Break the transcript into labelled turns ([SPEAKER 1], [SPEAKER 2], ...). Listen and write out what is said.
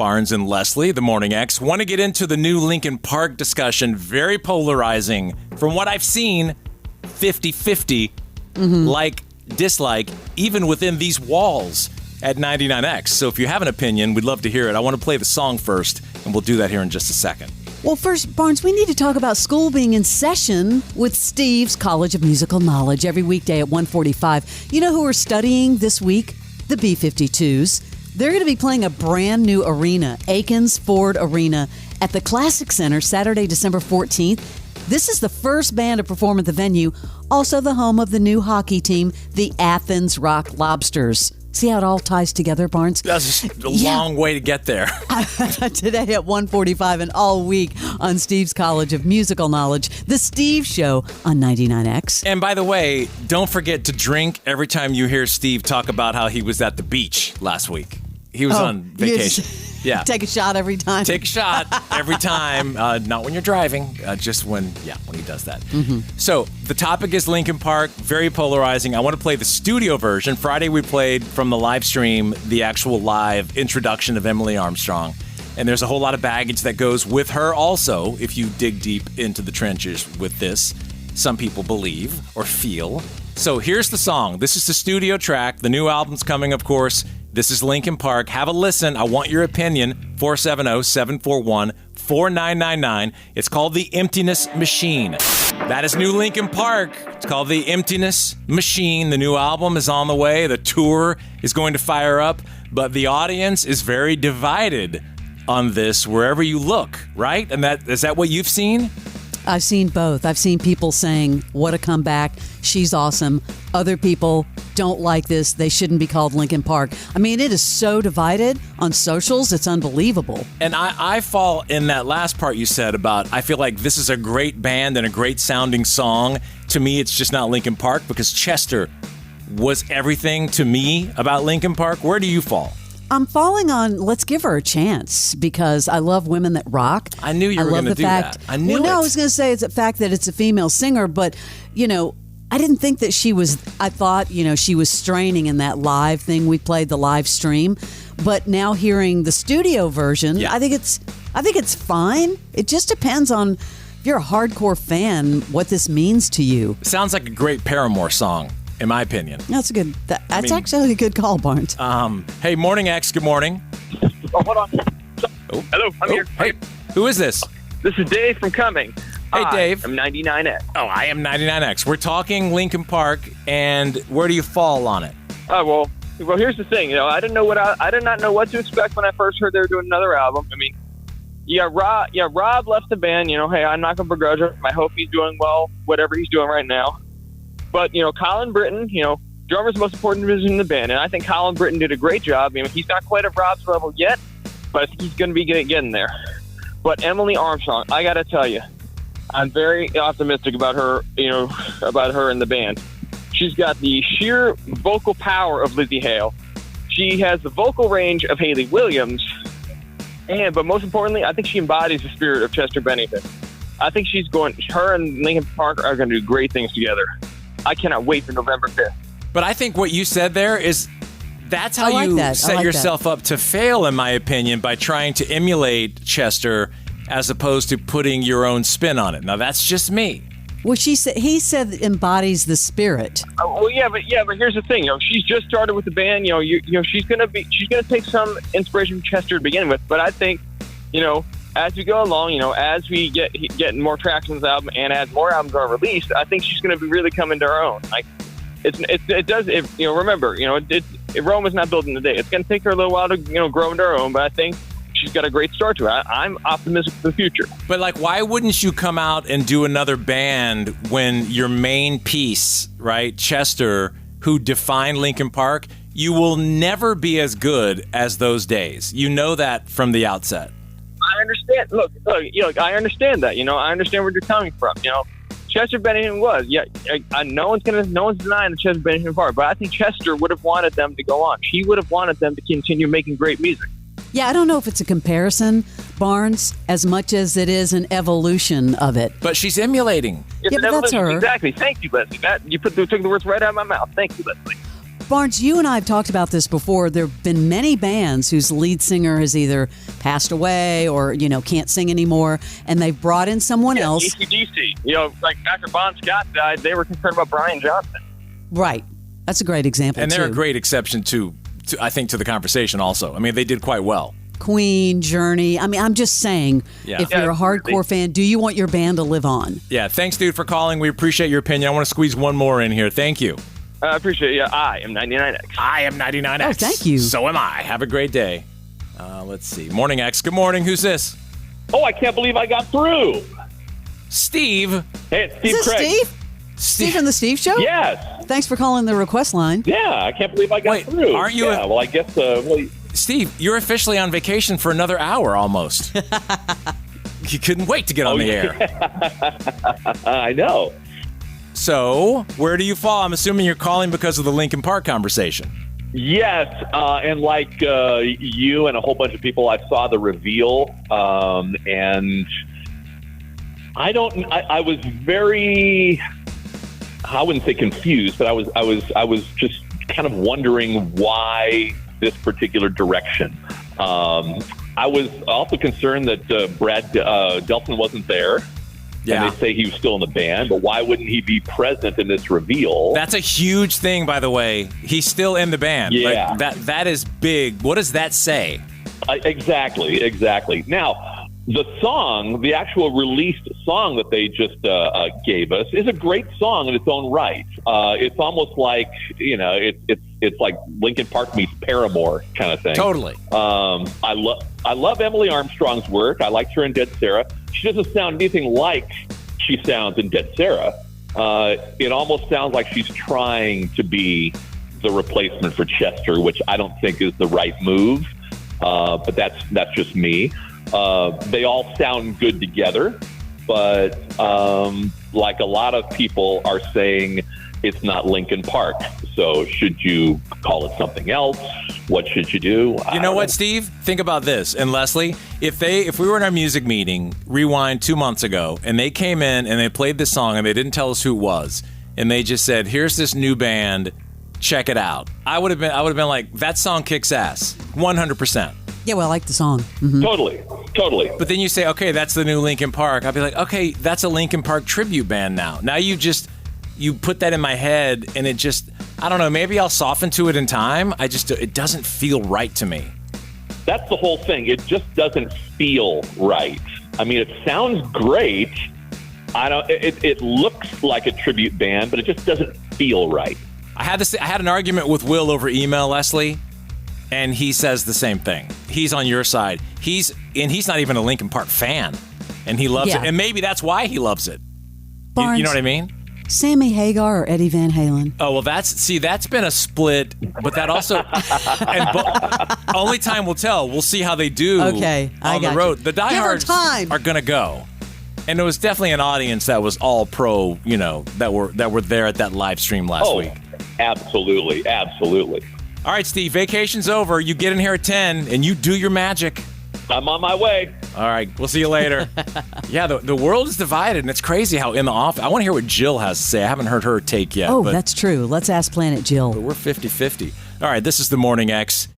[SPEAKER 1] Barnes and Leslie, the Morning X. Want to get into the new Linkin Park discussion. Very polarizing. From what I've seen, 50-50, like, dislike, even within these walls at 99X. So if you have an opinion, we'd love to hear it. I want to play the song first, and we'll do that here in just a second.
[SPEAKER 2] Well, first, Barnes, we need to talk about school being in session with Steve's College of Musical Knowledge every weekday at 1:45. You know who are studying this week? The B-52s. They're going to be playing a brand new arena, Aikens Ford Arena, at the Classic Center Saturday, December 14th. This is the first band to perform at the venue, also the home of the new hockey team, the Athens Rock Lobsters. See how it all ties together, Barnes?
[SPEAKER 1] That's a long way to get there.
[SPEAKER 2] Today at 1:45 and all week on Steve's College of Musical Knowledge, The Steve Show on 99X.
[SPEAKER 1] And by the way, don't forget to drink every time you hear Steve talk about how he was at the beach last week. He was on vacation. Yeah.
[SPEAKER 2] Take a shot every time.
[SPEAKER 1] Take a shot every time. Not when you're driving, just when he does that. So the topic is Linkin Park, very polarizing. I want to play the studio version. Friday we played from the live stream the actual live introduction of Emily Armstrong. And there's a whole lot of baggage that goes with her also, if you dig deep into the trenches with this. Some people believe or feel. So here's the song. This is the studio track. The new album's coming, of course. This is Linkin Park. Have a listen. I want your opinion. 470-741-4999. It's called The Emptiness Machine. That is new Linkin Park. It's called The Emptiness Machine. The new album is on the way. The tour is going to fire up. But the audience is very divided on this wherever you look, right? And is that what you've seen?
[SPEAKER 2] I've seen both. I've seen people saying, what a comeback. She's awesome. Other people don't like this. They shouldn't be called Linkin Park. I mean, it is so divided on socials. It's unbelievable.
[SPEAKER 1] And I fall in that last part you said about, I feel like this is a great band and a great sounding song. To me, it's just not Linkin Park because Chester was everything to me about Linkin Park. Where do you fall?
[SPEAKER 2] I'm falling on, let's give her a chance because I love women that rock.
[SPEAKER 1] I knew you were going to do that. I knew it.
[SPEAKER 2] I was going to say it's the fact that it's a female singer, but, I didn't think that I thought, she was straining in that live thing we played, the live stream. But now hearing the studio version, I think it's fine. It just depends on, if you're a hardcore fan, what this means to you.
[SPEAKER 1] Sounds like a great Paramore song. In my opinion.
[SPEAKER 2] That's actually a good call, Barnes.
[SPEAKER 1] Hey, Morning X, good morning.
[SPEAKER 3] Oh, hold on. Oh. Hello, I'm here.
[SPEAKER 1] Hey, who is this?
[SPEAKER 3] This is Dave from Cumming.
[SPEAKER 1] Hey, Dave.
[SPEAKER 3] I'm 99X.
[SPEAKER 1] Oh, I am 99X. We're talking Linkin Park, and where do you fall on it?
[SPEAKER 3] Oh, well, here's the thing. I did not know what to expect when I first heard they were doing another album. I mean, Rob left the band. Hey, I'm not going to begrudge him. I hope he's doing well, whatever he's doing right now. But, Colin Britton, drummer's the most important division in the band. And I think Colin Britton did a great job. He's not quite at Rob's level yet, but I think he's going to be getting there. But Emily Armstrong, I got to tell you, I'm very optimistic about her, about her in the band. She's got the sheer vocal power of Lizzie Hale. She has the vocal range of Hayley Williams. But most importantly, I think she embodies the spirit of Chester Bennington. I think her and Linkin Park are going to do great things together. I cannot wait for November 5th.
[SPEAKER 1] But I think what you said there is that's how you set yourself up to fail, in my opinion, by trying to emulate Chester as opposed to putting your own spin on it. Now, that's just me.
[SPEAKER 2] Well, he said embodies the spirit.
[SPEAKER 3] But here's the thing. She's just started with the band. She's gonna take some inspiration from Chester to begin with. But I think, as we go along, as we get more traction on this album and as more albums are released, I think she's going to be really coming to her own. Like, remember, Rome is not built in a day. It's going to take her a little while to, grow into her own, but I think she's got a great start to it. I'm optimistic for the future.
[SPEAKER 1] But, why wouldn't you come out and do another band when your main piece, right, Chester, who defined Linkin Park, you will never be as good as those days. You know that from the outset.
[SPEAKER 3] I understand. Look, I understand that. I understand where you're coming from. Chester Bennington was. No one's denying the Chester Bennington part, but I think Chester would have wanted them to go on. He would have wanted them to continue making great music.
[SPEAKER 2] Yeah, I don't know if it's a comparison, Barnes, as much as it is an evolution of it.
[SPEAKER 1] But she's emulating.
[SPEAKER 3] But
[SPEAKER 2] that's her.
[SPEAKER 3] Exactly. Thank you, Leslie. You took the words right out of my mouth. Thank you, Leslie.
[SPEAKER 2] Barnes, you and I have talked about this before. There have been many bands whose lead singer has either passed away or, can't sing anymore, and they've brought in someone else.
[SPEAKER 3] AC/DC. Like after Bon Scott died, they were concerned about Brian Johnson.
[SPEAKER 2] Right. That's a great example,
[SPEAKER 1] And they're
[SPEAKER 2] too.
[SPEAKER 1] a great exception, to I think, to the conversation also. I mean, they did quite well.
[SPEAKER 2] Queen, Journey. I mean, I'm just saying,
[SPEAKER 1] Yeah.
[SPEAKER 2] if you're a hardcore fan, do you want your band to live on?
[SPEAKER 1] Yeah, thanks, dude, for calling. We appreciate your opinion. I want to squeeze one more in here. Thank you.
[SPEAKER 3] I appreciate it. Yeah, I am 99X.
[SPEAKER 1] I am 99X.
[SPEAKER 2] Oh, thank you.
[SPEAKER 1] So am I. Have a great day. Let's see. Morning, X. Good morning. Who's this?
[SPEAKER 4] Oh, I can't believe I got through.
[SPEAKER 1] Steve.
[SPEAKER 4] Hey, it's Steve
[SPEAKER 2] Is this
[SPEAKER 4] Craig.
[SPEAKER 2] Steve? Steve from the Steve Show?
[SPEAKER 4] Yes.
[SPEAKER 2] Thanks for calling the request line.
[SPEAKER 4] Yeah, I can't believe I got
[SPEAKER 1] Wait,
[SPEAKER 4] through.
[SPEAKER 1] aren't you
[SPEAKER 4] Yeah, well, I guess,
[SPEAKER 1] Steve, you're officially on vacation for another hour almost. You couldn't wait to get on the air.
[SPEAKER 4] I know.
[SPEAKER 1] So, where do you fall? I'm assuming you're calling because of the Linkin Park conversation.
[SPEAKER 4] Yes, and like you and a whole bunch of people, I saw the reveal, and I was very, I wouldn't say confused, but I was just kind of wondering why this particular direction. I was also concerned that Brad Delson wasn't there.
[SPEAKER 1] Yeah.
[SPEAKER 4] And they say he was still in the band, but why wouldn't he be present in this reveal?
[SPEAKER 1] That's a huge thing, by the way. He's still in the band.
[SPEAKER 4] Yeah.
[SPEAKER 1] Like, that is big. What does that say?
[SPEAKER 4] Exactly. Now, the song, the actual released song that they just gave us, is a great song in its own right. It's almost like, it's like Linkin Park meets Paramore kind of thing.
[SPEAKER 1] Totally.
[SPEAKER 4] I love Emily Armstrong's work. I liked her in Dead Sarah. She doesn't sound anything like she sounds in Dead Sarah. It almost sounds like she's trying to be the replacement for Chester, which I don't think is the right move. But that's just me. They all sound good together, but like a lot of people are saying, it's not Linkin Park. So should you call it something else? What should you do?
[SPEAKER 1] You know what, Steve? Think about this. And Leslie, if we were in our music meeting, rewind 2 months ago, and they came in and they played this song and they didn't tell us who it was, and they just said, here's this new band, check it out. I would have been like, that song kicks ass. 100%.
[SPEAKER 2] Yeah, well, I like the song. Mm-hmm.
[SPEAKER 4] Totally.
[SPEAKER 1] But then you say, okay, that's the new Linkin Park. I'd be like, okay, that's a Linkin Park tribute band now. Now you put that in my head, and it just, I don't know, maybe I'll soften to it in time. It doesn't feel right to me.
[SPEAKER 4] That's the whole thing. It just doesn't feel right. I mean, it sounds great. It looks like a tribute band, but it just doesn't feel right.
[SPEAKER 1] I had an argument with Will over email, Leslie, and he says the same thing. He's on your side. He's not even a Linkin Park fan, and he loves it. And maybe that's why he loves it.
[SPEAKER 2] Barnes,
[SPEAKER 1] you know what I mean?
[SPEAKER 2] Sammy Hagar or Eddie Van Halen?
[SPEAKER 1] Oh, well, that's been a split, but that also, only time will tell. We'll see how they do on the road. The diehards are going to go. And there was definitely an audience that was all pro, that were there at that live stream last week.
[SPEAKER 4] Absolutely.
[SPEAKER 1] All right, Steve, vacation's over. You get in here at 10 and you do your magic.
[SPEAKER 4] I'm on my way.
[SPEAKER 1] All right, we'll see you later. Yeah, the world is divided, and it's crazy how in the office. I want to hear what Jill has to say. I haven't heard her take yet.
[SPEAKER 2] Oh, that's true. Let's ask Planet Jill.
[SPEAKER 1] But we're 50-50. All right, this is the Morning X.